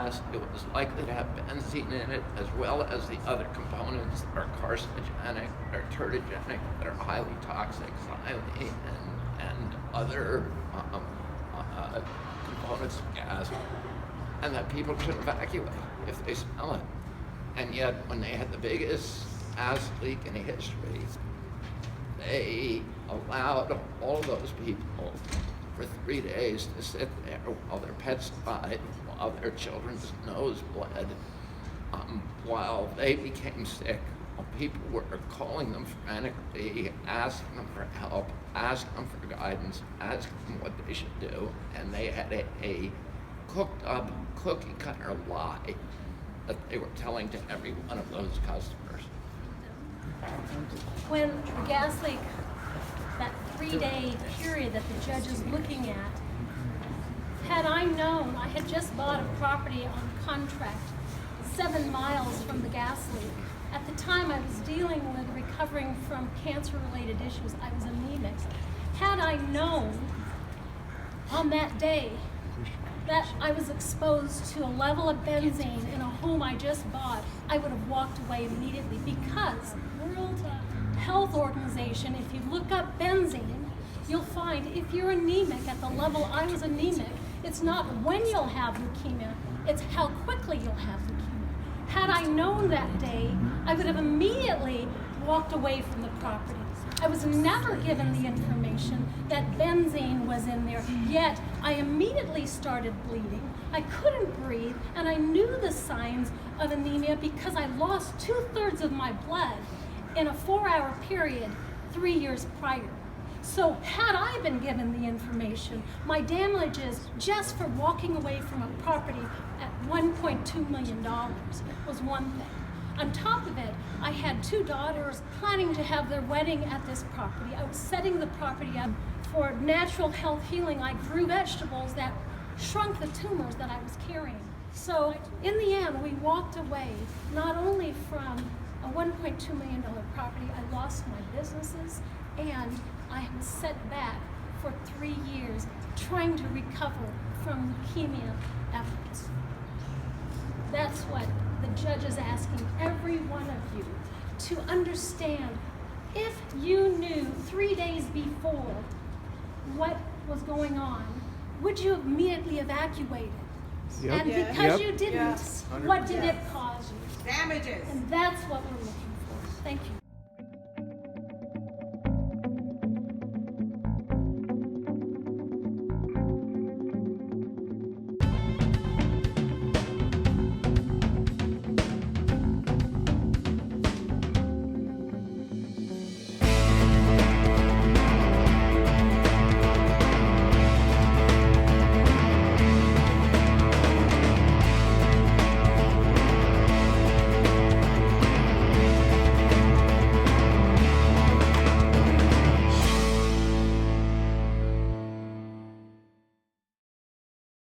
gas, it was likely to have benzene in it, as well as the other components that are carcinogenic, that are teratogenic, that are highly toxic, xylene and other components of gas, and that people should evacuate if they smell it. And yet, when they had the biggest acid leak in history, they allowed all of those people for 3 days to sit there while their pets died, while their children's nose bled, while they became sick, while people were calling them frantically, asking them for help, asking them for guidance, asking them what they should do, and they had a cooked up cookie cutter lie that they were telling to every one of those customers. When the gas leak, that 3-day period that the judge is looking at, had I known, I had just bought a property on contract 7 miles from the gas leak. At the time I was dealing with recovering from cancer-related issues. I was anemic. Had I known on that day that I was exposed to a level of benzene in a home I just bought, I would have walked away immediately, because World Health Organization, if you look up benzene, you'll find if you're anemic at the level I was anemic, it's not when you'll have leukemia, it's how quickly you'll have leukemia. Had I known that day, I would have immediately walked away from the property. I was never given the information that benzene was in there, yet I immediately started bleeding. I couldn't breathe, and I knew the signs of anemia because I lost 2/3 of my blood in a 4-hour period 3 years prior. So had I been given the information, my damages just for walking away from a property at $1.2 million was one thing. On top of it, I had 2 daughters planning to have their wedding at this property. I was setting the property up for natural health healing. I grew vegetables that shrunk the tumors that I was carrying. So in the end, we walked away not only from a $1.2 million property, I lost my businesses, and I was set back for 3 years trying to recover from leukemia efforts. That's what the judge is asking every one of you to understand. If you knew 3 days before what was going on, would you immediately evacuated? Yep. And Yeah. because Yep. you didn't, Yes. what did it cause you? Damages. And that's what we're looking